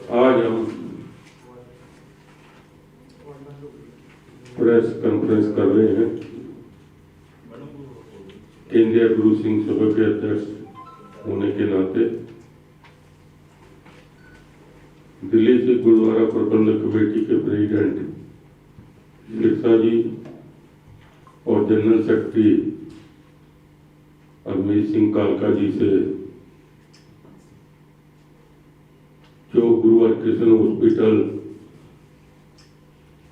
आज हम press conference कर रहे हैं केंद्रीय गुरु सिंह सभा के अध्यक्ष होने के नाते। दिल्ली से गुरुद्वारा प्रबंधक कमेटी के प्रेसिडेंट सिरसा जी और जनरल सेक्रेटरी अगमेश सिंह कालका जी से जो गुरु हरकृष्ण हॉस्पिटल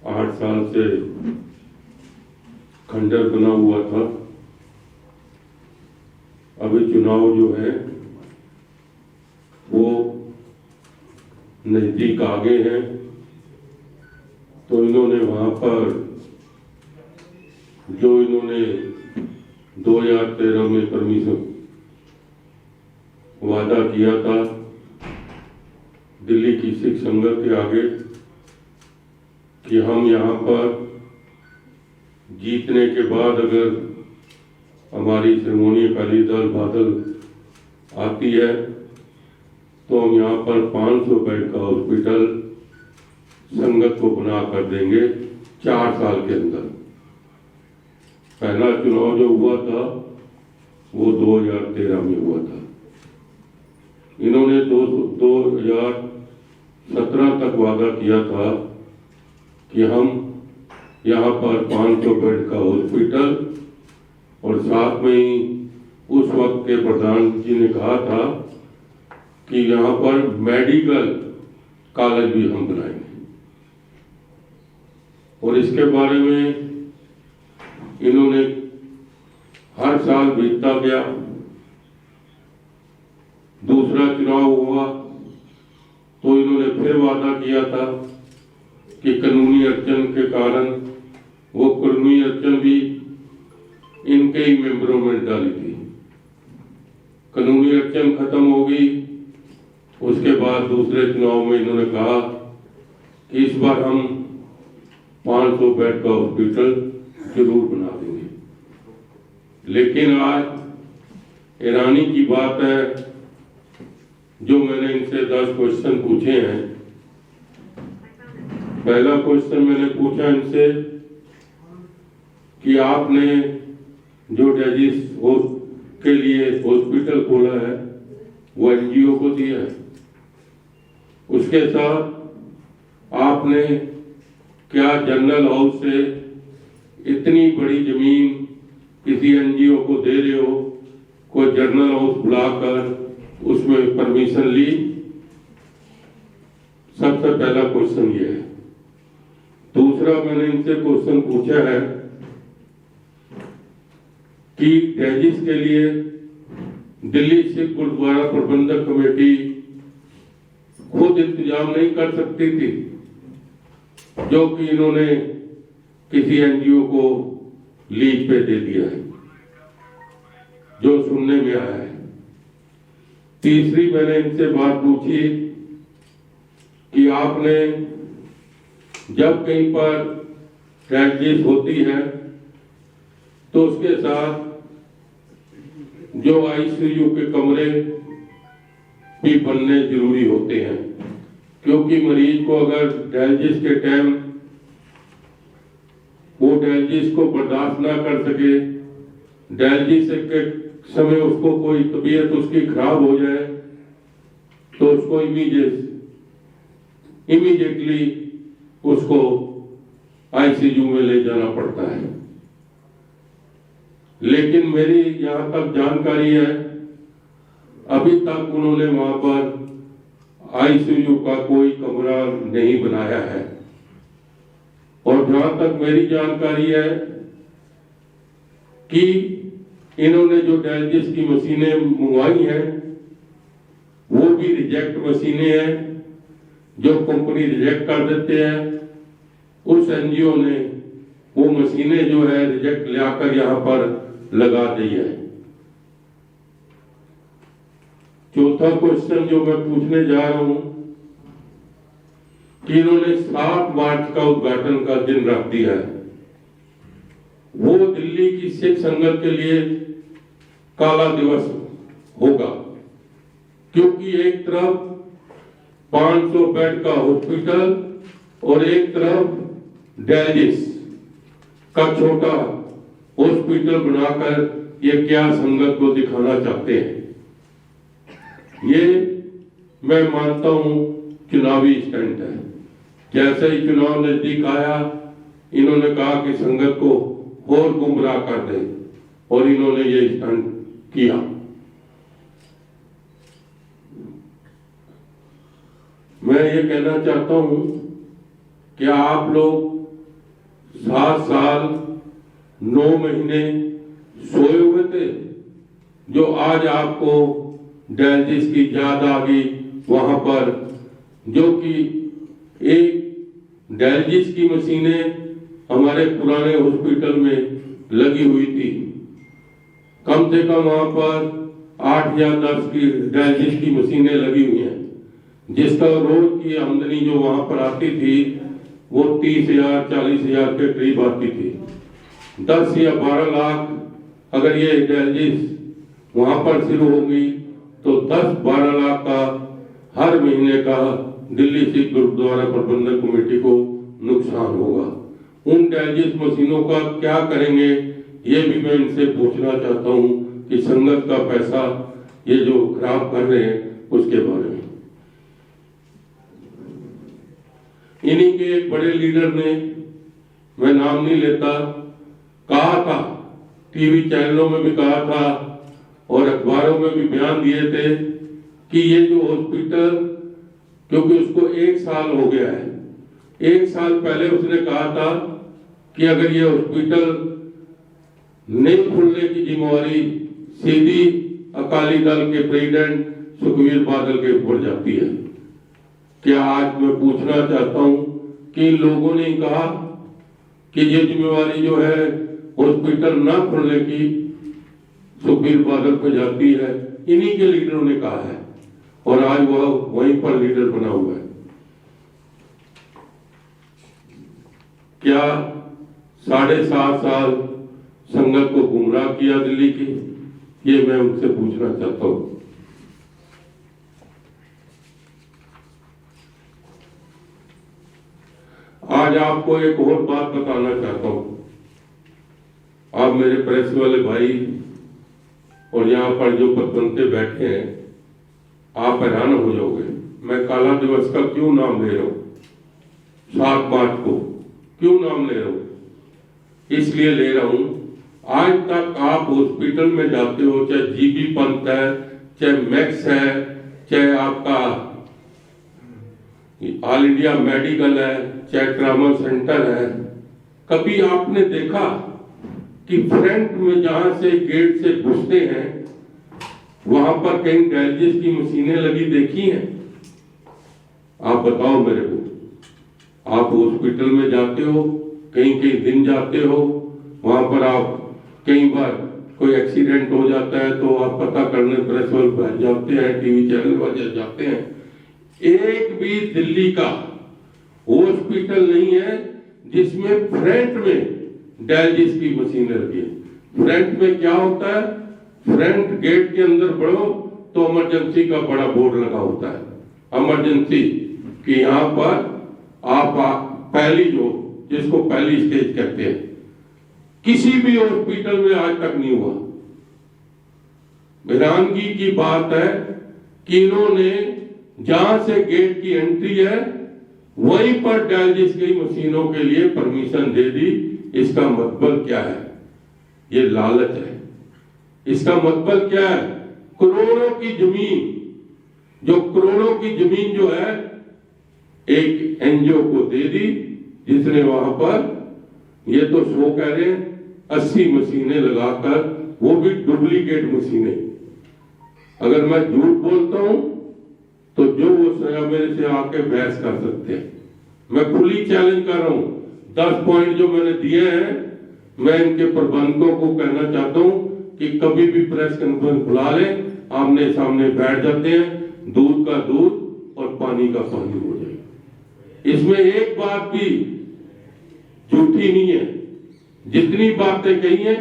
8 साल से खंडर बना हुआ था, अभी चुनाव जो है वो नजदीक आ गए हैं, तो इन्होंने वहां पर जो इन्होंने 2013 में परमिशन वादा किया था दिल्ली की सिख संगत के आगे कि हम यहाँ पर जीतने के बाद अगर हमारी श्रोमणी अकाली दल बादल आती है तो हम यहाँ पर 500 बेड का हॉस्पिटल संगत को बना कर देंगे 4 साल के अंदर। पहला चुनाव जो हुआ था वो 2013 में हुआ था। इन्होंने 2017 तक वादा किया था कि हम यहाँ पर 500 बेड का हॉस्पिटल और साथ में ही उस वक्त के प्रधान जी ने कहा था कि यहाँ पर मेडिकल कॉलेज भी हम बनाएंगे। और इसके बारे में इन्होंने हर साल बीतता गया, दूसरा चुनाव हुआ तो इन्होंने फिर वादा किया था कि कानूनी अड़चन के कारण वो कानूनी अड़चन भी इनके ही मेंबरों में डाली थी। कानूनी अड़चन खत्म हो गई, उसके बाद दूसरे चुनाव में इन्होंने कहा कि इस बार हम 500 बेड का हॉस्पिटल जरूर बना देंगे। लेकिन आज हैरानी की बात है, जो मैंने इनसे 10 क्वेश्चन पूछे हैं, पहला क्वेश्चन मैंने पूछा इनसे कि आपने जो डायलिसिस के लिए हॉस्पिटल खोला है वो एनजीओ को दिया है, उसके साथ आपने क्या जनरल हाउस से इतनी बड़ी जमीन किसी एनजीओ को दे रहे हो, कोई जनरल हाउस बुलाकर उसमें परमिशन ली? सबसे पहला क्वेश्चन ये है। दूसरा मैंने इनसे क्वेश्चन पूछा है कि डायलिसिस के लिए दिल्ली सिख गुरुद्वारा प्रबंधक कमेटी खुद इंतजाम नहीं कर सकती थी, जो कि इन्होंने किसी एनजीओ को लीज पे दे दिया है, जो सुनने में आया है। तीसरी मैंने इनसे बात पूछी कि आपने जब कहीं पर डायलिसिस होती है तो उसके साथ जो आईसीयू के कमरे भी बनने जरूरी होते हैं, क्योंकि मरीज को अगर डायलिसिस के टाइम वो डायलिसिस को बर्दाश्त ना कर सके, डायलिसिस के समय उसको कोई तबीयत उसकी खराब हो जाए तो उसको इमीडिएटली उसको आईसीयू में ले जाना पड़ता है। लेकिन मेरी यहां तक जानकारी है, अभी तक उन्होंने वहां पर आईसीयू का कोई कमरा नहीं बनाया है। और जहां तक मेरी जानकारी है कि इन्होंने जो डायलिसिस की मशीनें मंगवाई हैं वो भी रिजेक्ट मशीनें हैं, जो कंपनी रिजेक्ट कर देते हैं। उस एनजीओ ने वो मशीनें जो है रिजेक्ट लाकर यहां पर लगा दी है। चौथा क्वेश्चन जो मैं पूछने जा रहा हूं कि इन्होंने 7 मार्च का उद्घाटन का दिन रख दिया है। वो दिल्ली की सिख संगत के लिए काला दिवस होगा, क्योंकि एक तरफ 500 बेड का हॉस्पिटल और एक तरफ डायलिसिस का छोटा हॉस्पिटल बनाकर ये क्या संगत को दिखाना चाहते हैं। ये मैं मानता हूं चुनावी स्टंट है। जैसे ही चुनाव नजदीक आया, इन्होंने कहा कि संगत को और गुमराह कर दे और इन्होंने ये स्टंट किया। मैं ये कहना चाहता हूं कि आप लोग 7 साल 9 महीने सोए हुए थे, जो आज आपको डायलिसिस की याद आ गई वहां पर, जो कि एक डायलिसिस की मशीनें हमारे पुराने हॉस्पिटल में लगी हुई थी। कम से कम वहां पर 8 या 10 की डायलिसिस की मशीनें लगी हुई हैं, जिसका रोज की आमदनी जो वहां पर आती थी वो 30,000 40,000 के करीब आती थी। 10 या 12 लाख अगर ये डायलिसिस वहां पर शुरू होगी तो 10-12 लाख का हर महीने का दिल्ली सिख गुरुद्वारा प्रबंधक कमेटी को नुकसान होगा। उन डायलिसिस मशीनों का क्या करेंगे, ये भी मैं इनसे पूछना चाहता हूं कि संगत का पैसा ये जो खराब कर रहे हैं उसके बारे में। इन्हीं के एक बड़े लीडर ने, मैं नाम नहीं लेता, कहा था, टीवी चैनलों में भी कहा था और अखबारों में भी बयान दिए थे कि ये जो हॉस्पिटल, क्योंकि उसको 1 साल हो गया है, 1 साल पहले उसने कहा था कि अगर ये हॉस्पिटल नहीं खुलने की जिम्मेवारी सीधी अकाली दल के प्रेसिडेंट सुखबीर बादल के ऊपर जाती है। क्या आज मैं पूछना चाहता हूं कि लोगों ने कहा कि ये जिम्मेवारी जो है हॉस्पिटल ना खुलने की सुखबीर बादल पे जाती है, इन्हीं के लीडरों ने कहा है और आज वह वहीं पर लीडर बना हुआ है। क्या 7.5 साल संगत को गुमराह किया दिल्ली की, ये मैं उनसे पूछना चाहता हूं। आज आपको एक और बात बताना चाहता हूं। आप मेरे प्रेस वाले भाई और यहाँ पर जो पत्रकार बैठे हैं, आप हैरान हो जाओगे। मैं काला दिवस का क्यों नाम ले रहा हूं, 7 मार्च को क्यों नाम ले रहा हूं? इसलिए ले रहा हूं, आज तक आप हॉस्पिटल में जाते हो, चाहे जीबी पंत है, चाहे मैक्स है, चाहे आपका ऑल इंडिया मेडिकल है, चाहे ट्रामा सेंटर है, कभी आपने देखा कि फ्रंट में जहां से गेट से घुसते हैं वहां पर कहीं डायलिसिस की मशीनें लगी देखी हैं? आप बताओ मेरे को। आप हॉस्पिटल में जाते हो, कहीं कहीं दिन जाते हो, वहां पर आप कई बार कोई एक्सीडेंट हो जाता है तो आप पता करने प्रेस वाले जाते हैं, टीवी चैनल वाले जाते हैं। एक भी दिल्ली का हॉस्पिटल नहीं है जिसमें फ्रंट में डायलिसिस की मशीन लगी है। फ्रंट में क्या होता है, फ्रंट गेट के अंदर बढ़ो तो इमरजेंसी का बड़ा बोर्ड लगा होता है, इमरजेंसी कि यहाँ पर आप पहली जो जिसको पहली स्टेज कहते हैं, किसी भी हॉस्पिटल में आज तक नहीं हुआ। हैरानगी की बात है कि इन्होंने जहां से गेट की एंट्री है वहीं पर डायलिसिस की मशीनों के लिए परमिशन दे दी। इसका मतलब क्या है? ये लालच है। इसका मतलब क्या है? करोड़ों की जमीन, जो करोड़ों की जमीन जो है एक एनजीओ को दे दी, जिसने वहां पर ये तो 100 कह रहे हैं 80 मशीनें लगाकर, वो भी डुप्लीकेट मशीनें। अगर मैं झूठ बोलता हूं तो जो वो सया मेरे से आके बहस कर सकते हैं। मैं खुली चैलेंज कर रहा हूं। 10 पॉइंट जो मैंने दिए हैं, मैं इनके प्रबंधकों को कहना चाहता हूं कि कभी भी प्रेस कॉन्फ्रेंस बुला लें, आमने सामने बैठ जाते हैं, दूध का दूध और पानी का पानी हो जाए। इसमें एक बात भी झूठी नहीं है। जितनी बातें कही हैं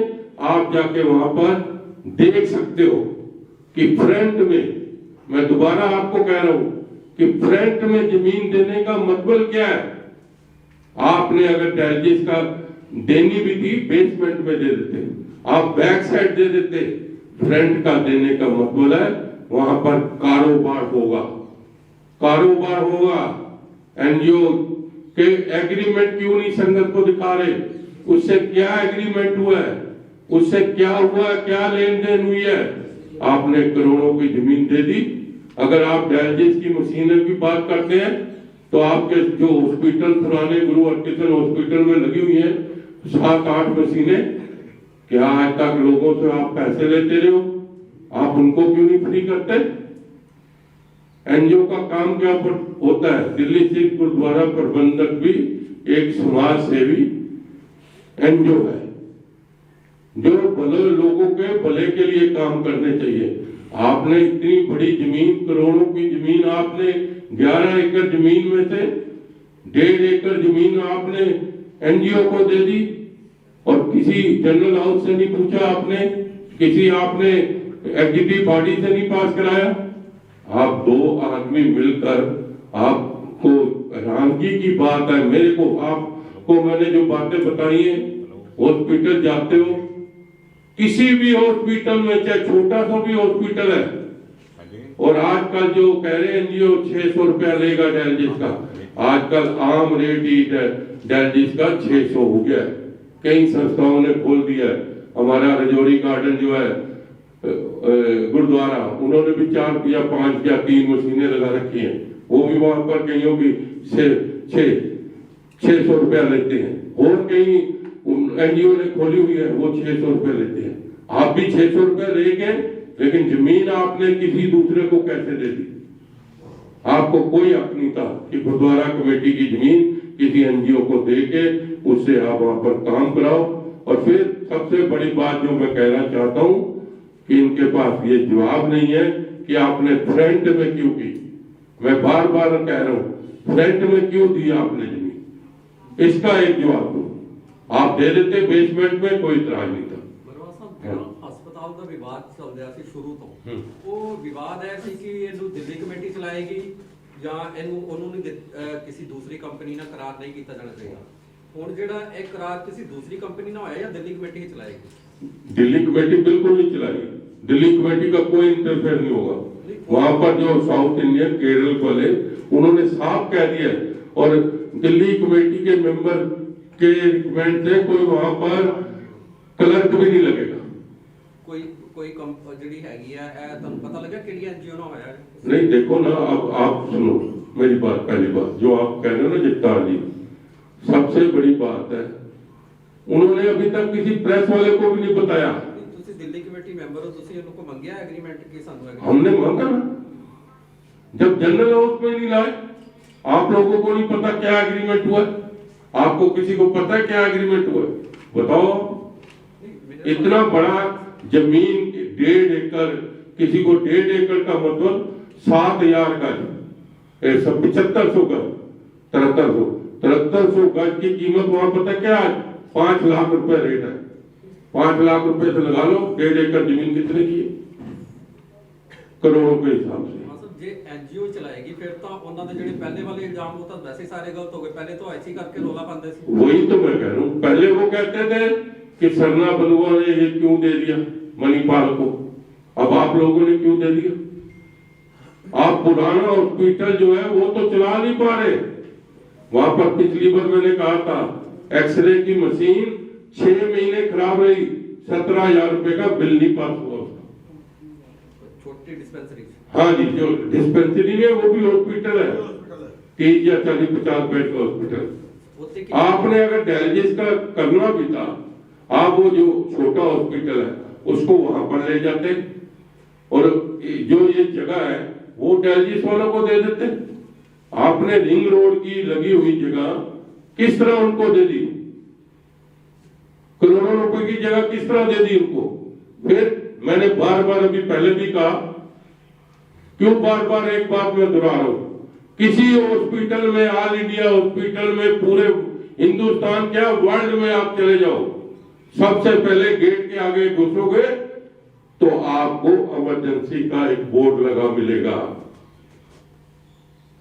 आप जाके वहां पर देख सकते हो कि फ्रंट में, मैं दोबारा आपको कह रहा हूं कि फ्रंट में जमीन देने का मतलब क्या है। आपने अगर डायलिसिस का देनी भी थी बेसमेंट में दे देते, आप बैक साइड दे देते। फ्रंट का देने का मतलब है वहां पर कारोबार होगा, कारोबार होगा। एनजीओ के एग्रीमेंट क्यों नहीं संगत को दिखा रहे? उससे क्या एग्रीमेंट हुआ है, उससे क्या हुआ, क्या लेन देन हुई है? आपने करोड़ों की जमीन दे दी। अगर आप डायलिसिस की मशीनें की बात करते हैं तो आपके जो हॉस्पिटल पुराने गुरु हरकिशन हॉस्पिटल में लगी हुई है 7-8 मशीनें, क्या आज तक लोगों से आप पैसे लेते रहे हो? आप उनको क्यों नहीं फ्री करते? एनजीओ का काम क्या होता है? दिल्ली सिख गुरुद्वारा प्रबंधक भी एक समाज सेवी एनजीओ है जो भले लोगों के भले के लिए काम करने चाहिए। आपने इतनी बड़ी जमीन, करोड़ों की जमीन, आपने 11 एकड़ जमीन में से 1.5 एकड़ जमीन आपने एनजीओ को दे दी और किसी जनरल हाउस से नहीं पूछा आपने, किसी आपने एग्जीक्यूटिव बॉडी से नहीं पास कराया। आप 2 आदमी मिलकर, आपको हैरानगी की बात है मेरे को, आपको मैंने जो बातें बताई हैं, हॉस्पिटल जाते हो, किसी भी हॉस्पिटल में, चाहे छोटा सा भी हॉस्पिटल है, और आजकल जो कह रहे हैं एनजीओ 600 रुपया लेगा डायलिसिस का, आजकल आम रेट ही डायलिसिस का 600 हो गया है। कई संस्थाओं ने खोल दिया है। हमारा रजौरी गार्डन जो है गुरुद्वारा, उन्होंने भी 4 या 5 या 3 मशीनें लगा रखी हैं, वो भी वहां पर कईयों की 600 रुपया लेते हैं, और कई एनजीओ ने खोली हुई है वो 600 रुपए लेते हैं। आप भी 600 रुपए लेके, लेकिन जमीन आपने किसी दूसरे को कैसे दे दी? आपको कोई हक नहीं था कि गुरुद्वारा कमेटी की जमीन किसी एनजीओ को देके उससे आप वहां पर काम कराओ। और फिर सबसे बड़ी बात जो मैं कहना चाहता हूं कि इनके पास ये जवाब नहीं है कि आपने फ्रंट में क्यों की। मैं बार बार कह रहा हूं, फ्रंट में क्यों दी आपने जमीन, इसका एक जवाब दो। आप दे देते बेसमेंट में, कोई इतराज नहीं था। ਹਸਪਤਾਲ ਦਾ ਵਿਵਾਦ ਚੱਲ ਰਿਹਾ ਸੀ ਸ਼ੁਰੂ ਤੋਂ, ਉਹ ਵਿਵਾਦ ਹੈ ਸੀ ਕਿ ਇਹਨੂੰ ਦਿੱਲੀ ਕਮੇਟੀ ਚਲਾਏਗੀ ਜਾਂ ਇਹਨੂੰ ਉਹਨੂੰ ਨਹੀਂ ਕਿਸੇ ਦੂਸਰੀ ਕੰਪਨੀ ਨਾਲ ਕਰਾਰ ਨਹੀਂ ਕੀਤਾ ਜਾਣਾ ਚਾਹੀਦਾ। ਹੁਣ ਜਿਹੜਾ ਇਹ ਕਰਾਰ ਕਿਸੇ ਦੂਸਰੀ ਕੰਪਨੀ ਨਾਲ ਹੋਇਆ ਜਾਂ ਦਿੱਲੀ ਕਮੇਟੀ ਹੀ ਚਲਾਏਗੀ? दिल्ली कमेटी बिल्कुल नहीं चलाएगी। दिल्ली कमेटी का कोई इंटरफेयर नहीं होगा। वहां पर जो साउथ इंडियन केरल वाले, उन्होंने साफ कह दिया, और दिल्ली कमेटी के मेंबर के रिकमेंड से कोई वहां पर क्लर्क भी नहीं लगेगा। कोई ਜਿਹੜੀ ਹੈਗੀ ਹੈ ਇਹ ਤੁਹਾਨੂੰ ਪਤਾ ਲੱਗਾ ਕਿਹੜੀ ਐਨजीਓ ਨਾਲ ਹੋਇਆ? नहीं, देखो ना, अब आप सुनो मेरी बात। पहली बात जो आप कह रहे हो ना जगतार जी, सबसे बड़ी बात है, उन्होंने अभी तक किसी प्रेस वाले को भी नहीं बताया। ਤੁਸੀਂ ਦਿੱਲੀ ਕਮੇਟੀ ਮੈਂਬਰ ਹੋ, ਤੁਸੀਂ ਇਹਨੂੰ ਕੋ ਮੰਗਿਆ एग्रीमेंट कि ਸਾਨੂੰ हमने मांगा ना, जब जनरल हाउस में नहीं लाए। आप लोगों को नहीं पता क्या एग्रीमेंट हुआ? आपको किसी को पता है क्या एग्रीमेंट हुआ? बताओ। इतना बड़ा जमीन 1.5 एकड़, किसी को 1.5 एकड़ का मतलब 7,000 गज, 7500 गज, 7300 गज की कीमत वहां पता क्या है? 5 लाख रुपए रेट है। 5 लाख रुपए से लगा लो 1.5 एकड़ जमीन कितने की है? करोड़ों के हिसाब से। ਜੇ ਐਨਜੀਓ ਚਲਾਏਗੀ ਫਿਰ ਤਾਂ ਉਹਨਾਂ ਦੇ ਜਿਹੜੇ ਪਹਿਲੇ ਵਾਲੇ ਇਲਜ਼ਾਮ ਉਹ ਤਾਂ ਵੈਸੇ ਸਾਰੇ गलत हो गए। पहले तो ऐसे ही करके रोला पाते थे। वही तो मैं कह रहा हूँ, पहले वो कहते थे कि सरना बंधुआ ने ये क्यों दे दिया मणिपाल को, अब आप लोगों ने क्यों दे दिया? आप पुराना हॉस्पिटल जो है वो तो चला नहीं पा रहे। वहां पर पिछली बार मैंने कहा था, एक्सरे की मशीन 6 महीने खराब रही, 17,000 रुपए का बिल नहीं पास हुआ। छोटी डिस्पेंसरी, हाँ जी, जो डिस्पेंसरी है वो भी हॉस्पिटल है, 30 या 40-50 बेड का हॉस्पिटल। आपने अगर डायलिसिस का करना भी था, आप वो जो छोटा हॉस्पिटल है उसको वहां पर ले जाते, और जो ये जगह है वो डायलिसिस वालों को दे देते। आपने रिंग रोड की लगी हुई जगह किस तरह उनको दे दी? करोड़ों रुपए की जगह किस तरह दे दी उनको? फिर मैंने बार बार अभी पहले भी कहा, क्यों बार बार एक बात मैं दोहरा रहा हूं, किसी हॉस्पिटल में, ऑल इंडिया हॉस्पिटल में, पूरे हिंदुस्तान क्या वर्ल्ड में आप चले जाओ, सबसे पहले गेट के आगे घुसोगे तो आपको इमरजेंसी का एक बोर्ड लगा मिलेगा।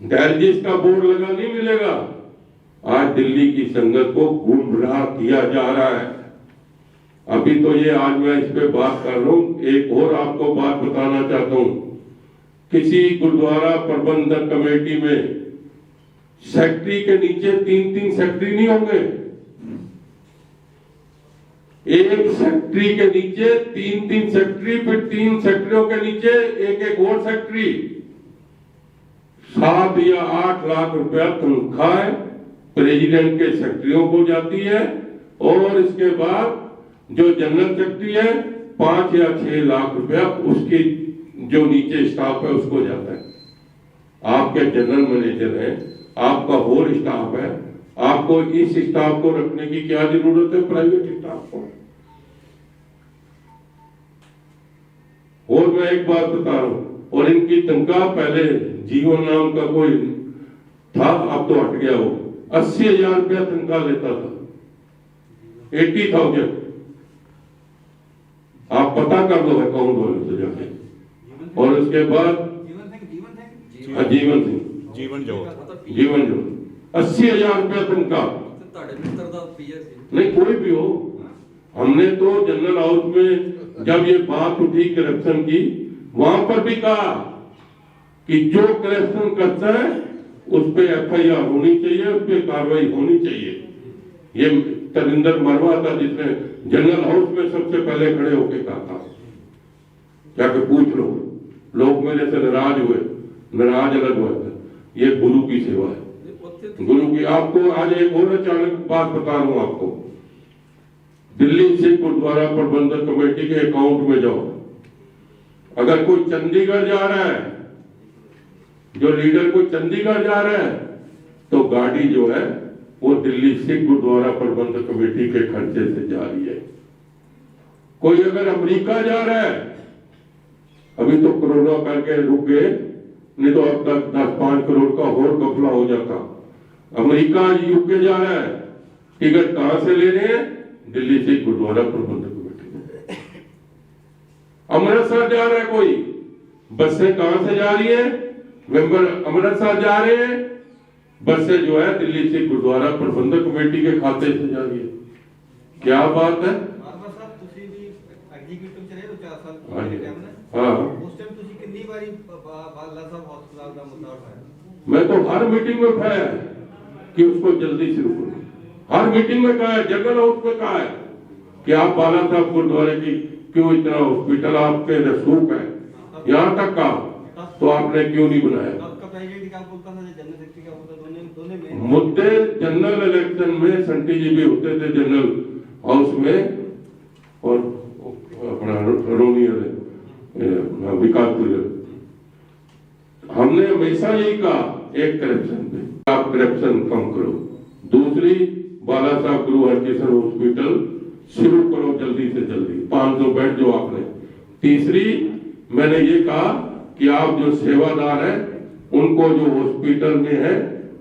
डायलिसिस का बोर्ड लगा नहीं मिलेगा। आज दिल्ली की संगत को गुमराह किया जा रहा है। अभी तो ये आज मैं इस पे बात कर रहा हूं, एक और आपको बात बताना चाहता हूं। किसी गुरुद्वारा प्रबंधक कमेटी में सेक्रेटरी के नीचे 3-3 सेक्रेटरी नहीं होंगे। एक सेक्रेटरी के नीचे 3-3 सेक्रेटरी, फिर 3 सेक्रेटरियों के नीचे एक और सेक्रेटरी। 7 या 8 लाख रुपया तनख्वाह प्रेसिडेंट के सेक्रेटरियों को जाती है, और इसके बाद जो जनरल सेक्रेटरी है 5 या 6 लाख रुपया उसकी जो नीचे स्टाफ है उसको जाता है। आपके जनरल मैनेजर है, आपका होल स्टाफ है, आपको इस स्टाफ को रखने की क्या जरूरत है प्राइवेट स्टाफ को। और मैं एक बात बता रहा हूं, और इनकी तनख्वाह पहले जीवन नाम का कोई था, अब तो हट गया। वो 80,000 रुपया तनख्वाह लेता था, 80,000। आप पता कर लो अकाउंट वाले से जाके। और उसके बाद जीवन सिंह, जीवन जो 80,000 रुपया तनख्वाह। नहीं कोई भी हो, हमने तो जनरल हाउस में जब ये बात उठी करप्शन की, वहां पर भी कहा कि जो करप्शन करता है उस पे FIR होनी चाहिए, उस पे कार्रवाई होनी चाहिए। ये तरिंदर मरवा था जिसने जनरल हाउस में सबसे पहले खड़े होकर कहा था। जाके पूछ लो, लोग मेरे से नाराज हुए, नाराज अलग हुआ था। ये गुरु की सेवा है, गुरु की। आपको आज एक और अचानक बात बता रहा हूं आपको। दिल्ली से गुरुद्वारा प्रबंधक कमेटी के अकाउंट में जाओ, अगर कोई चंडीगढ़ जा रहा है, जो लीडर कोई चंडीगढ़ जा रहा है, तो गाड़ी जो है वो दिल्ली से गुरुद्वारा प्रबंधक कमेटी के खर्चे से जा रही है। कोई अगर अमेरिका जा रहा है, अभी तो कोरोना करके रुक गए, नहीं तो अब तक 10-5 करोड़ का और घपला हो जाता। अमेरिका UK जा रहा है, टिकट कहां से ले रहे हैं? दिल्ली से गुरुद्वारा प्रबंधक कमेटी। अमृतसर जा रहा है कोई, बसें कहां से जा रही है? मेंबर अमृतसर जा रहे हैं, बसें जो है दिल्ली से गुरुद्वारा प्रबंधक कमेटी के खाते से जा रही है। क्या बात है? मैं तो हर मीटिंग में उठाया कि उसको जल्दी शुरू करो। हर मीटिंग में कहा है, जनरल हाउस में कहा है कि आप बाला साहब गुरुद्वारे की क्यों इतना हॉस्पिटल आपके रसूख है, यहाँ तक का, तो आपने क्यों नहीं बनाया? मुद्दे जनरल इलेक्शन में संटी जी भी होते थे जनरल हाउस में, और अपना रोनी विकास दुर्ग। हमने हमेशा यही कहा, एक करप्शन पे आप करप्शन कम करो, दूसरी बाला साहब गुरु हरकिशन हॉस्पिटल शुरू करो जल्दी से जल्दी, 500 बेड जो आपने। तीसरी मैंने ये कहा कि आप जो सेवादार हैं उनको जो हॉस्पिटल में है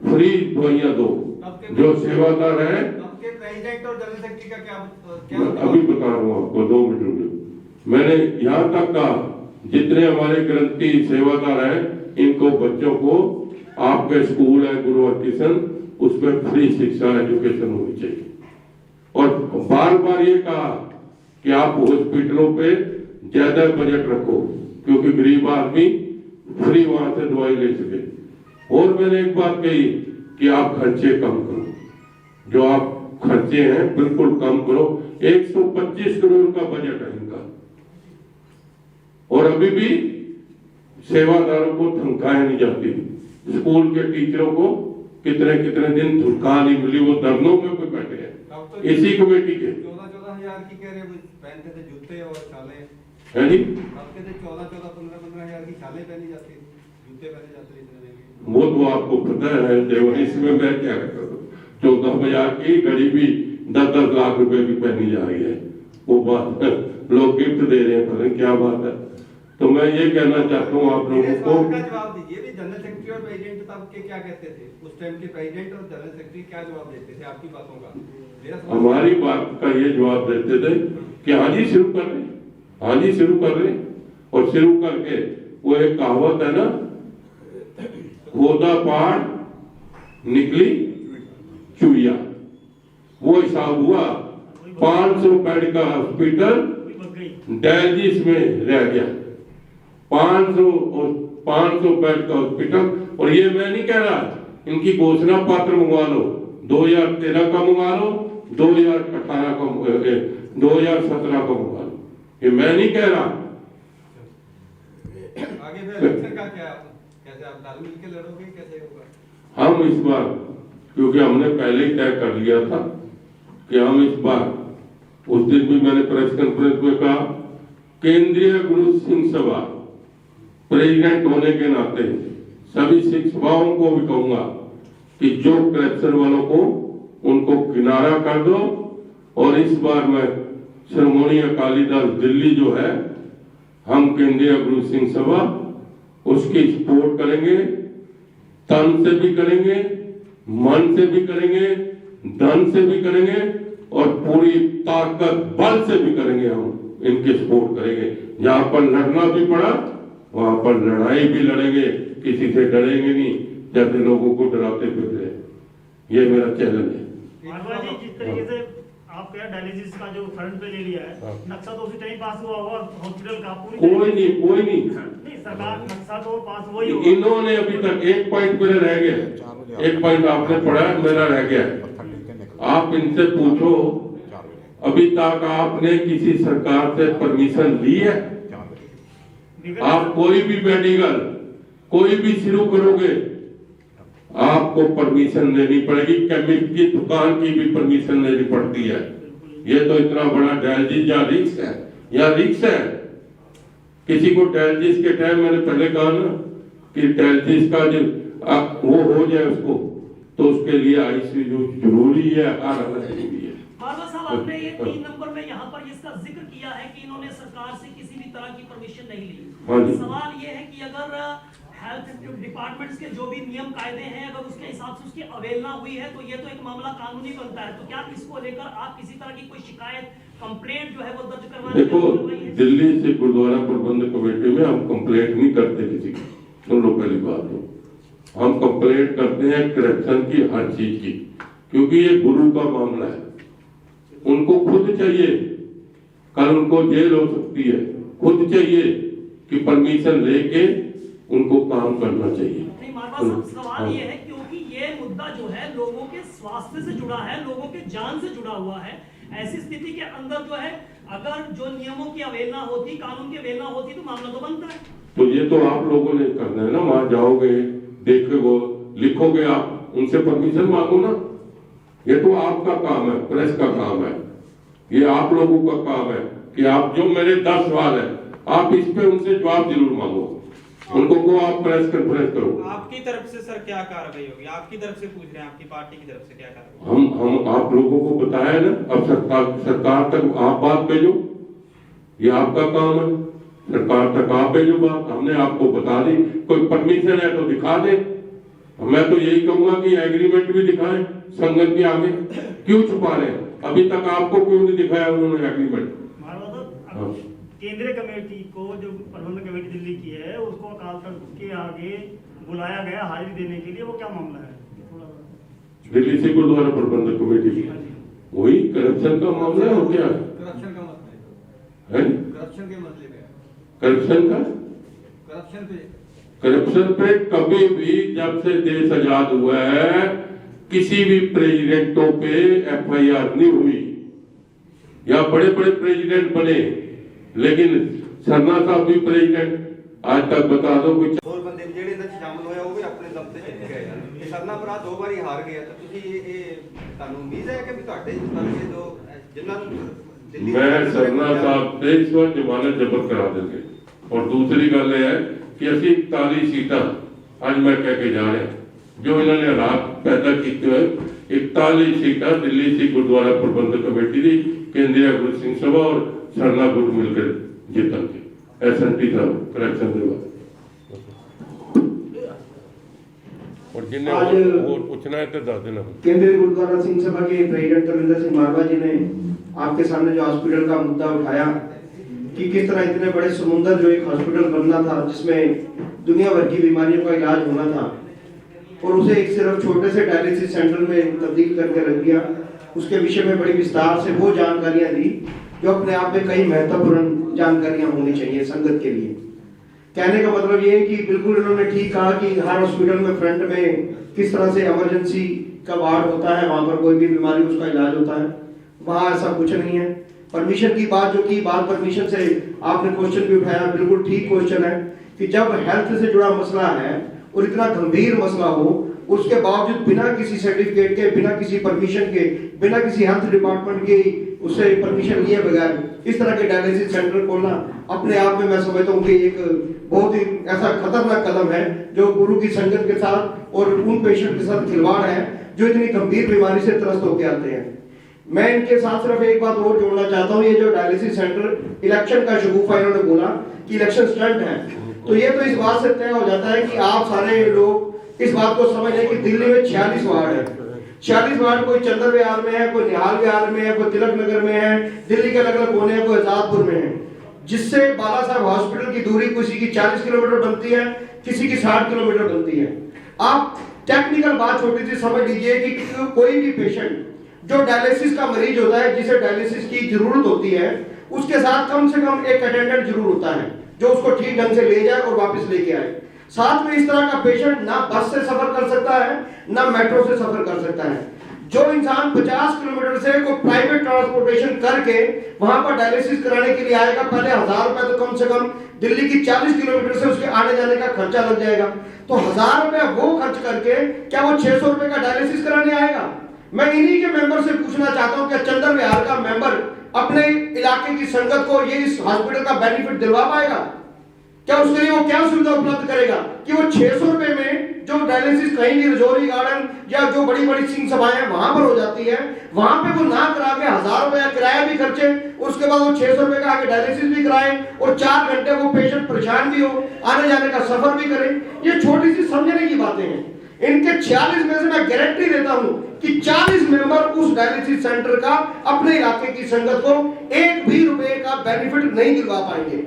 फ्री दवाइयां दो। जो सेवादार है, प्रेसिडेंट और जनरल सेक्रेटरी का क्या अभी बता रहा हूँ आपको, 2 मिनट में। मैंने यहाँ तक कहा जितने हमारे ग्रंथी सेवादार हैं, इनको बच्चों को आपके स्कूल है गुरु हरकिशन, उसमें फ्री शिक्षा एजुकेशन होनी चाहिए। और बार बार ये कहा कि आप हॉस्पिटलों पे ज्यादा बजट रखो, क्योंकि गरीब आदमी फ्री वहां से दवाई ले सके। और मैंने एक बात कही कि आप खर्चे कम करो, जो आप खर्चे हैं बिल्कुल कम करो। 125 करोड़ का बजट है इनका, और अभी भी सेवादारों को तनख्वाहें नहीं जाती। स्कूल के टीचरों को कितने कितने दिन तनख्वाह नहीं मिली, वो धरनों में कोई बैठे हैं इसी कमेटी के। 14,000 की कह रहे पहनते थे जूते और छाले, है जी, 14,000 की छाले पहनी जाती, जूते पहने जाते। वो तो आपको पता है, इसमें मैं क्या करूं? 14,000 की घड़ी भी 10-10 लाख रुपए की पहनी जा रही है। वो बात लोग गिफ्ट दे रहे हैं, पता नहीं क्या बात है। तो मैं ये कहना चाहता हूँ आप लोगों को, जवाब दीजिए भी जनरल सेक्रेटरी और प्रेसिडेंट साहब के क्या कहते थे उस टाइम के? प्रेसिडेंट और जनरल सेक्रेटरी क्या जवाब देते थे आपकी बातों का? हमारी बात का ये जवाब देते थे कि हाँ जी शुरू कर रहे, हाँ जी शुरू कर रहे। और शुरू करके वो एक कहावत है ना, खोदा पहाड़ निकली चुईया, वो हिसाब हुआ। 500 बेड का हॉस्पिटल डायलिसिस में रह गया, 500 बेड का हॉस्पिटल। और ये मैं नहीं कह रहा, इनकी घोषणा पत्र मंगवा लो, 2013 का मंगवा लो, 2018 का, 2017 का मंगवा लो, ये मैं नहीं कह रहा। आगे फिर इलेक्शन का क्या, कैसे आप दारू मिल के लड़ोगे, कैसे होगा? हम इस बार, क्योंकि हमने पहले ही तय कर लिया था कि हम इस बार, उस दिन भी मैंने प्रेस कॉन्फ्रेंस में कहा, केंद्रीय गुरु सिंह सभा प्रेसिडेंट होने के नाते सभी सिख सभाओं को भी कहूंगा कि जो करप्शन वालों को, उनको किनारा कर दो। और इस बार मैं श्रोमणी अकाली दल दिल्ली जो है, हम केंद्रीय गुरु सिंह सभा उसकी सपोर्ट करेंगे, तन से भी करेंगे, मन से भी करेंगे, धन से भी करेंगे और पूरी ताकत बल से भी करेंगे। हम इनके सपोर्ट करेंगे, जहां पर लड़ना भी पड़ा वहां पर लड़ाई भी लड़ेंगे, किसी से डरेंगे नहीं, जैसे लोगों को डराते फिरते। ये मेरा चैलेंज है। मारवा जी, जिस तरीके से आप क्या डायलिसिस का जो फ्रंट पे ले लिया है, नक्शा तो उसी टाइम पास हुआ होगा हॉस्पिटल का, कोई नहीं सरकार नक्शा तो पास हुआ ही होगा। इन्होंने अभी तक एक पॉइंट मेरा रह गया, एक पॉइंट आपने पढ़ा, मेरा रह गया। आप इनसे पूछो, अभी तक आपने किसी सरकार से परमिशन ली है? आप कोई भी मेडिकल कोई भी शुरू करोगे, आपको परमिशन लेनी पड़ेगी, केमिस्ट की दुकान की भी परमिशन लेनी पड़ती है। ये तो इतना बड़ा डायलिसिस या रिक्स है, या रिक्स है। किसी को डायलिसिस के टाइम, मैंने पहले कहा ना कि डायलिसिस का जो वो हो जाए उसको, तो उसके लिए आईसीयू जरूरी है, जरूरी है। मारवा साहब, आपने ये 3 नंबर में यहाँ पर इसका जिक्र किया है कि इन्होंने सरकार से किसी भी तरह की परमिशन नहीं ली। सवाल ये है कि अगर हेल्थ डिपार्टमेंट्स के जो भी नियम कायदे हैं, अगर उसके हिसाब से उसकी अवहेलना हुई है, तो ये तो एक मामला कानूनी बनता है। तो क्या इसको लेकर आप किसी तरह की कोई शिकायत, कंप्लेंट जो है वो दर्ज करवाने? देखो, दिल्ली से गुरुद्वारा प्रबंधक कमेटी में हम कंप्लेंट नहीं करते किसी की, सुन लो पहली बात तो। हम कंप्लेंट करते हैं करप्शन की, हर चीज की, क्योंकि ये गुरु का मामला है। उनको खुद चाहिए, कल उनको जेल हो सकती है, खुद चाहिए कि परमिशन लेके उनको काम करना चाहिए। नहीं मारवा साहब, सवाल ये है क्योंकि ये मुद्दा जो है लोगों के स्वास्थ्य से जुड़ा है, लोगों के जान से जुड़ा हुआ है। ऐसी स्थिति के अंदर जो है, अगर जो नियमों की अवहेलना होती, कानून की अवहेलना होती, तो मामला तो बनता है। तो ये तो आप लोगों ने करना है ना, वहां जाओगे, देखोगे, लिखोगे, आप उनसे परमिशन मांगो ना। ये तो आपका काम है, प्रेस का काम है, ये आप लोगों का काम है कि आप, जो मेरे 10 सवाल है, आप इस पे उनसे जवाब जरूर मांगो, उनको को आप प्रेस कॉन्फ्रेंस करो। आपकी तरफ से सर क्या कार्रवाई होगी? आपकी तरफ से पूछ रहे हैं, आपकी पार्टी की तरफ से क्या कार्रवाई? हम आप लोगों को बताया ना, अब सरकार तक आप बात भेजो, ये आपका काम है, सरकार तक आप भेजो बात। हमने आपको बता दी, कोई परमिशन है तो दिखा दे। मैं तो यही कहूंगा कि एग्रीमेंट भी दिखाएं संगत के आगे, क्यों छुपा रहे हैं? अभी तक आपको क्यों नहीं दिखाया उन्होंने एग्रीमेंट? केंद्रीय कमेटी को, जो प्रबंधक कमेटी दिल्ली की है, उसको अकाल तख्त के आगे बुलाया गया हाजिरी देने के लिए, वो क्या मामला है? दिल्ली से गुरुद्वारा प्रबंधक कमेटी, वही करप्शन का मामला है। और क्या करप्शन का मसला है? करप्शन के मसले पे, करप्शन का, करप्शन पे कभी भी, जब से देश आजाद हुआ है, किसी भी प्रेसिडेंटों पे एफआईआर नहीं हुई, या बड़े बड़े प्रेसिडेंट बने, लेकिन सरना साहब भी प्रेसिडेंट आज तक बता दो कुछ। ਹੋਰ ਬੰਦੇ ਜਿਹੜੇ ਇਹਦੇ ਵਿੱਚ ਸ਼ਾਮਲ ਹੋਏ ਉਹ ਵੀ ਆਪਣੇ ਦਮ ਤੇ ਜਿੱਤ ਗਏ ਹਨ। ਇਹ ਸਰਨਾ ਭਰਾ 2 ਵਾਰੀ ਹਾਰ ਗਏ ਤਾਂ ਤੁਸੀਂ ਇਹ ਤੁਹਾਨੂੰ ਉਮੀਦ ਹੈ ਕਿ ਵੀ ਤੁਹਾਡੇ ਕਰਕੇ ਜੋ ਜਿਨ੍ਹਾਂ ਨੂੰ ਦਿੱਲੀ मैं सरना साहब से इस बार जमानत जब्त करा देंगे। और दूसरी गल है कि असि 41 सीटां आज मैं कह के जा रहे हैं, जो इन्होंने हालात पैदा किए हुए, 41 सीटां दिल्ली से गुरुद्वारा प्रबंधक कमेटी की, केंद्रीय गुरु सिंह सभा और सरना गुरु मिलकर जीतेंगे। एसएनटी का करप्शन विभाग। और जिन्हें और पूछना है तो दस देना। केंद्रीय गुरुद्वारा सिंह सभा के प्रेसिडेंट तमिंदर सिंह मारवा जी ने आपके सामने जो हॉस्पिटल का मुद्दा उठाया कि किस तरह इतने बड़े समुंदर जो एक हॉस्पिटल बनना था, जिसमें दुनिया भर की बीमारियों का इलाज होना था, और उसे एक सिर्फ छोटे से डायलिसिस सेंटर में तब्दील करके रख दिया। उसके विषय में बड़ी विस्तार से वो जानकारियां दी जो अपने आप में कई महत्वपूर्ण जानकारियां होनी चाहिए संगत के लिए। कहने का मतलब ये है कि बिल्कुल इन्होंने ठीक कहा कि हर हॉस्पिटल में फ्रंट में किस तरह से इमरजेंसी का वार्ड होता है, वहां पर कोई भी बीमारी उसका इलाज होता है, वहां ऐसा कुछ नहीं है। परमिशन की बात जो की बात परमिशन से आपने क्वेश्चन भी उठाया, बिल्कुल ठीक क्वेश्चन है कि जब हेल्थ से जुड़ा मसला है और इतना गंभीर मसला हो, उसके बावजूद बिना किसी सर्टिफिकेट के, बिना किसी परमिशन के, बिना किसी हेल्थ डिपार्टमेंट के उससे परमिशन लिए बगैर इस तरह के डायलिसिस सेंटर खोलना अपने आप में मैं समझता हूँ कि एक बहुत ही ऐसा खतरनाक कदम है जो गुरु की संगत के साथ और उन पेशेंट के साथ खिलवाड़ है जो इतनी गंभीर बीमारी से त्रस्त होकर आते हैं। मैं इनके साथ सिर्फ एक बात और जोड़ना चाहता हूँ, ये जो डायलिसिस सेंटर इलेक्शन का शगुफा इन्होंने बोला कि इलेक्शन स्टंट है, तो ये तो इस बात से तय हो जाता है कि आप सारे लोग इस बात को समझ लें कि दिल्ली में 46 वार्ड है। 46 वार्ड कोई चंदर विहार में है, कोई निहाल विहार में है, कोई तिलक नगर में है, दिल्ली के अलग अलग कोने हैं, कोई आजादपुर में है, जिससे बाला साहब हॉस्पिटल की दूरी किसी की 40 किलोमीटर बनती है, किसी की 60 किलोमीटर बनती है। आप टेक्निकल बात छोटी सी समझ लीजिए कि कोई भी पेशेंट जो डायलिसिस का मरीज होता है, जिसे डायलिसिस की जरूरत होती है, उसके साथ कम से कम एक अटेंडेंट जरूर होता है जो उसको ठीक ढंग से ले जाए और वापस लेके आए। साथ में इस तरह का पेशेंट ना बस से सफर कर सकता है, ना मेट्रो से सफर कर सकता है। जो इंसान 50 किलोमीटर से कोई प्राइवेट ट्रांसपोर्टेशन करके वहां पर डायलिसिस कराने के लिए आएगा, पहले 1000 रुपए तो कम से कम दिल्ली की 40 किलोमीटर से उसके आने जाने का खर्चा लग जाएगा। तो 1000 रुपए वो खर्च करके क्या वो 600 रुपए का डायलिसिस कराने आएगा? मैं इन्हीं के मेंबर से पूछना चाहता हूं, क्या चंदर विहार का मेंबर अपने इलाके की संगत को ये इस हॉस्पिटल का बेनिफिट दिलवा पाएगा? क्या उसके लिए वो क्या सुविधा उपलब्ध करेगा कि वो 600 रुपए में जो डायलिसिस कहीं भी रजौरी गार्डन या जो बड़ी बड़ी सिंह सभाएं वहां पर हो जाती है, वहां पे वो ना करा के 1000 रुपया किराया भी खर्चे, उसके बाद वो 600 रुपए का आगे डायलिसिस भी कराए और 4 घंटे वो पेशेंट परेशान भी हो, आने जाने का सफर भी करे। ये छोटी सी समझने की बातें हैं। इनके 46 में से मैं गारंटी देता हूं कि 40 मेंबर उस डायलिसिस सेंटर का अपने इलाके की संगत को एक भी रुपए का बेनिफिट नहीं दिलवा पाएंगे।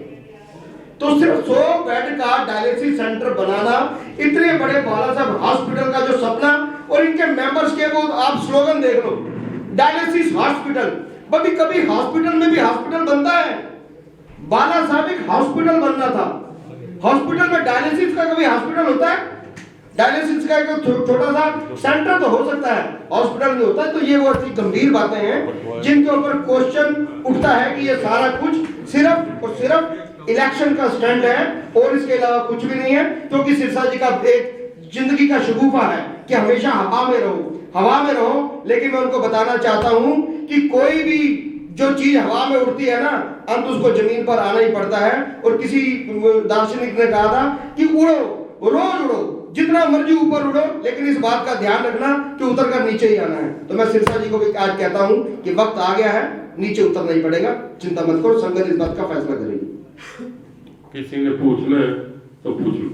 तो सिर्फ 100 बेड का डायलिसिस सेंटर बनाना, इतने बड़े बाला साहब हॉस्पिटल का जो सपना, और इनके मेंबर्स के वो आप स्लोगन देख लो, डायलिसिस हॉस्पिटल। कभी कभी हॉस्पिटल में भी हॉस्पिटल बनता है। बाला साहब एक हॉस्पिटल बनना था, हॉस्पिटल में डायलिसिस का कभी हॉस्पिटल होता है? डायलिसिस का एक छोटा सा सेंटर तो हो सकता है, हॉस्पिटल नहीं होता है। तो ये बहुत ही गंभीर बातें हैं जिनके ऊपर क्वेश्चन उठता है कि ये सारा कुछ सिर्फ और सिर्फ इलेक्शन का स्टंट है और इसके अलावा कुछ भी नहीं है। क्योंकि सिरसा जी का एक जिंदगी का शगुफा है कि हमेशा हवा में रहो। लेकिन मैं उनको बताना चाहता हूं कि कोई भी जो चीज हवा में उड़ती है ना, अंत उसको जमीन पर आना ही पड़ता है। और किसी दार्शनिक ने कहा था कि उड़ो, रोज उड़ो, जितना मर्जी ऊपर उड़ो, लेकिन इस बात का ध्यान रखना कि उतर कर नीचे ही आना है। तो मैं सिरसा जी को भी आज कहता हूं कि वक्त आ गया है, नीचे उतरना ही पड़ेगा, चिंता मत करो, संगत इस बात का फैसला करेगी। किसी ने पूछना है तो पूछ लो।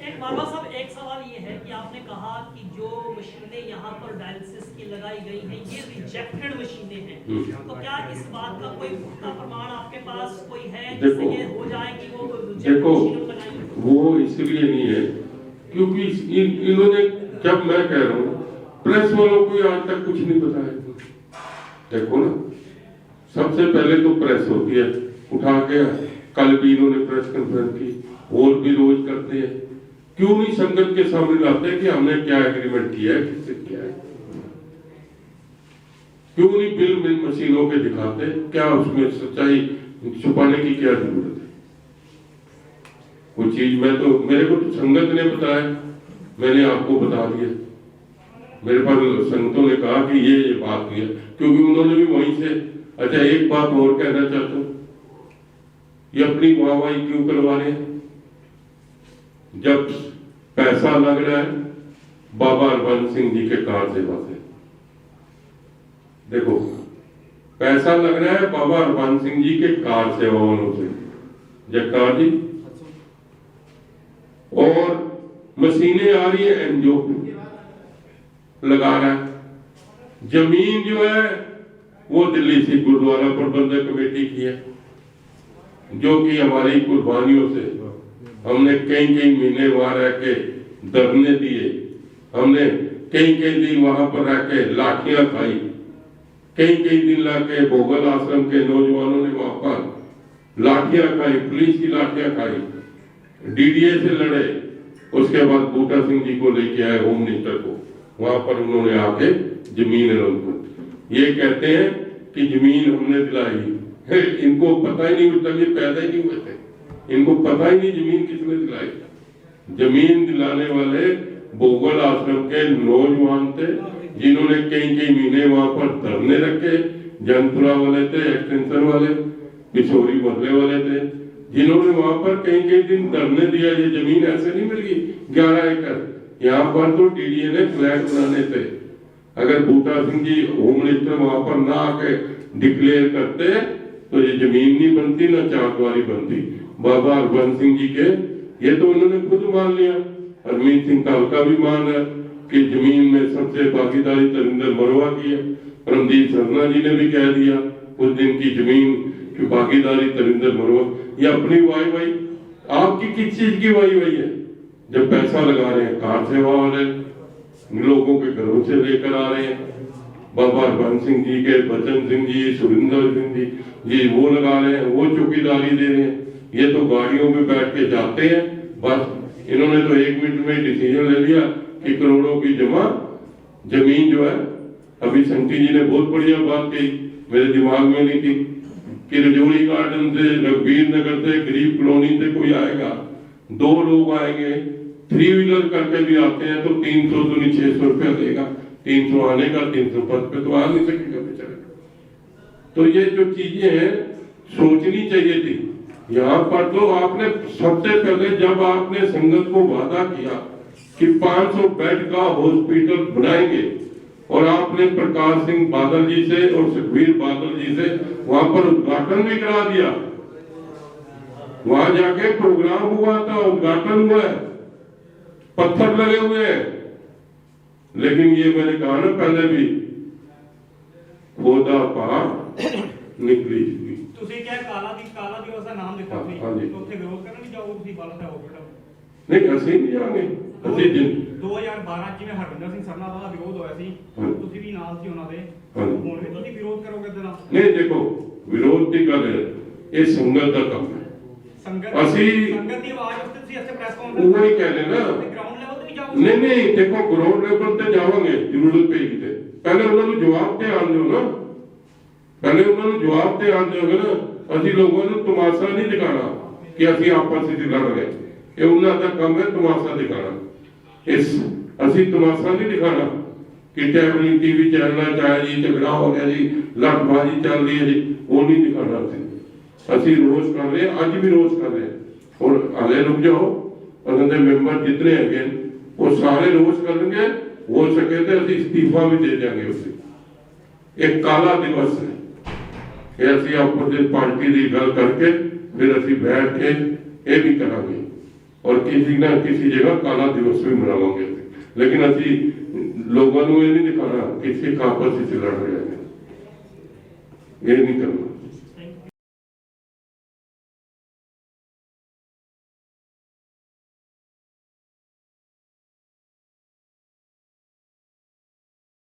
एक मारवा साहब, एक सवाल ये है कि आपने कहा कि जो मशीनें यहाँ पर डायलिसिस की लगाई गई हैं ये रिजेक्टेड मशीनें हैं, तो क्या इस बात का कोई पुख्ता प्रमाण आपके पास कोई है जिससे ये हो जाए कि वो रिजेक्टेड मशीनें लगाई? वो इसलिए नहीं है क्योंकि इन्होंने, जब मैं कह रहा हूँ प्रेस वालों को आज तक कुछ नहीं बताया। देखो ना, सबसे पहले तो प्रेस होती है, उठा के कल भी इन्होंने प्रेस कॉन्फ्रेंस की, और भी रोज करते हैं। क्यों नहीं संगत के सामने लाते कि हमने क्या एग्रीमेंट किया है, किससे किया है? क्यों नहीं बिल मिल मशीनों के दिखाते? क्या उसमें सच्चाई छुपाने की क्या जरूरत है? वो चीज मेरे को तो संगत ने बताया, मैंने आपको बता दिया। मेरे पास संगतों ने कहा कि ये बात हुई है, क्योंकि उन्होंने भी वहीं से। अच्छा, एक बात और कहना चाहता हूं, ये अपनी वाहवाही क्यों करवा रहे हैं? जब पैसा लग रहा है बाबा हरबंस सिंह जी के कार सेवा से, देखो पैसा लग रहा है बाबा हरबंस सिंह जी के कार सेवा वालों से, जगतार जी, और मशीनें आ रही है एनजीओ लगा रहा है। जमीन जो है वो दिल्ली से गुरुद्वारा प्रबंधक कमेटी की है, जो कि हमारी कुर्बानियों से हमने कई महीने वहां रह के धरने दिए, हमने कई दिन वहां पर रह के लाठियां खाई, कई दिन लाके भोगल आश्रम के नौजवानों ने वहां पर लाठियां खाई, पुलिस की लाठियां खाई, डीडीए से लड़े। उसके बाद बूटा सिंह जी को लेके आए होम मिनिस्टर को, वहां पर उन्होंने आके जमीन उनको ये कहते हैं कि जमीन हमने दिलाई। इनको पता ही नहीं, मतलब ये पैदा ही नहीं हुए थे, इनको पता ही नहीं जमीन किसने दिलाई। जमीन दिलाने वाले भोगल आश्रम के नौजवान थे, जिन्होंने कई महीने वहां पर धरने रखे। जनपुरा वाले थे, एक्सटेंशन वाले, पिछोरी मोहल्ले वाले थे, जिन्होंने वहां पर कई दिन धरने दिया। ये जमीन ऐसे नहीं मिल गई 11 एकड़। यहाँ पर तो डीडीए ने फ्लैट बनाने थे। अगर बूटा सिंह जी होम मिनिस्टर वहां पर ना आके डिक्लेयर करते तो ये जमीन नहीं बनती, ना चारद्वारी बनती। बाबा हरबंस सिंह जी के ये तो उन्होंने खुद मान लिया। हरमीत सिंह तालका भी मान है कि जमीन में सबसे भागीदारी तरिंदर मरवा की है। परमदीप सरना जी ने भी कह दिया उस दिन की जमीन की भागीदारी तरिंदर मरवा। ये अपनी वाई आपकी किस चीज की वाई है? जब पैसा लगा रहे हैं कार सेवा वाले लोगों के घरों से लेकर आ रहे हैं, बाबा हरबंस सिंह जी के, बचन सिंह जी, सुरिंदर सिंह जी वो लगा रहे हैं, वो चौकीदारी दे रहे हैं। ये तो गाड़ियों में बैठ के जाते हैं, बस इन्होंने तो 1 मिनट में डिसीजन ले लिया कि करोड़ों की जमा जमीन जो है। अभी संटी जी ने बहुत बढ़िया बात कही, मेरे दिमाग में नहीं थी कि रजौरी गार्डन से, रघुवीर नगर से, गरीब कॉलोनी से कोई आएगा, 2 लोग आएंगे, 3 व्हीलर करके भी आते हैं तो 300 तो नहीं 600 रुपया देगा। 300 आने का, 300 पद पे तो आ नहीं सकेगा बेचारा। तो ये जो चीजें हैं सोचनी चाहिए थी। यहाँ पर तो आपने सबसे पहले जब आपने संगत को वादा किया कि 500 बेड का हॉस्पिटल बनाएंगे और आपने प्रकाश सिंह बादल जी से और सुखबीर बादल जी से वहां पर उद्घाटन भी करा दिया। वहां जाके प्रोग्राम हुआ था, उद्घाटन हुआ है, पत्थर लगे हुए हैं। लेकिन ये मैंने कहा ना पहले भी, खोदा पहाड़ निकली हुई। ਤੁਸੀਂ ਕਿਹਾ ਕਾਲਾ ਦਿਵਸ ਦਾ ਨਾਮ ਦਿੱਤਾ ਸੀ, ਹਾਂਜੀ। ਉੱਥੇ ਵਿਰੋਧ ਕਰਨ ਨਹੀਂ ਜਾਓਗੇ ਤੁਸੀਂ ਬਾਲਾ ਸਾਹਿਬ ਹਸਪੀਟਲ? नहीं ਅਸੀਂ नहीं जाएंगे। ਅਸੀਂ 2012 ਜਿਵੇਂ ਹਰਵਿੰਦਰ ਸਿੰਘ ਸਰਨਾ ਦਾ ਵਿਰੋਧ ਹੋਇਆ ਸੀ, ਹਾਂਜੀ। ਤੁਸੀਂ ਵੀ ਨਾਲ ਸੀ ਉਹਨਾਂ ਦੇ, ਹਾਂਜੀ। ਹੁਣ ਵੀ ਤੁਸੀਂ ਵਿਰੋਧ ਕਰੋਗੇ ਇਹਦੇ ਨਾਲ? नहीं देखो विरोध की गल है, ये संगत का काम है। ਸੰਗਤ ਦੀ ਆਵਾਜ਼ ਉੱਤੇ ਤੁਸੀਂ ਇੱਥੇ ਪ੍ਰੈਸ ਕਾਨਫਰੰਸ वो ही कह रहे ना। ਗਰਾਊਂਡ ਲੈਵਲ ਤੇ ਵੀ ਜਾਓਗੇ? नहीं देखो ग्राउंड लेवल ਤੇ ਜਾਵਾਂਗੇ ਜ਼ਰੂਰਤ ਪਏਗੀ ਤੇ ਪਹਿਲੇ ਉਹਨਾਂ ਨੂੰ ਜਵਾਬ ਤੇ ਆਣ ਦਿਓ ਨਾ, ਪਹਿਲੇ ਉਹਨਾਂ ਨੂੰ ਜਵਾਬ ਤੇ ਆਣ ਦਿਓਗੇ ਨਾ। ਅਸੀਂ ਲੋਕਾਂ ਨੂੰ ਤਮਾਸ਼ਾ ਨਹੀਂ ਦਿਖਾਣਾ ਕਿ ਅਸੀਂ ਆਪਸ ਵਿੱਚ ਲੜ ਰਹੇ, ਇਹ ਉਹਨਾਂ ਦਾ ਕੰਮ ਹੈ ਤਮਾਸ਼ਾ ਦਿਖਾਣਾ। ਇਸ ਅਸੀਂ ਤਮਾਸ਼ਾ ਨਹੀਂ ਦਿਖਾਣਾ ਕਿ ਟੈਬਲਿੰਗ ਟੀਵੀ ਚੈਨਲਾਂ ਚਾਹੇ ਜੀ ਝਗੜਾ ਹੋ ਗਿਆ ਜੀ, ਲੜਬਾਜ਼ੀ ਚੱਲ ਰਹੀ ਹੈ ਜੀ, ਉਹ ਨਹੀਂ ਦਿਖਾਣਾ। ਅਸੀਂ ਰੋਜ਼ ਕਰ ਰਹੇ, ਅੱਜ ਵੀ ਰੋਜ਼ ਕਰ ਰਹੇ। और आगे रुक जाओ, अगर मेंबर जितने हैं वो सारे रोज करेंगे, हो सके तो असं इस्तीफा भी दे देंगे उसे। एक काला दिवस है कि असं आपस पार्टी की गल करके फिर असं बैठ के ये भी करांगे और किसी ना किसी जगह काला दिवस भी मनावांगे। लेकिन असं लोगों को ये नहीं दिखाना कि सिख आपस में लड़ रहे हैं, ये नहीं करना।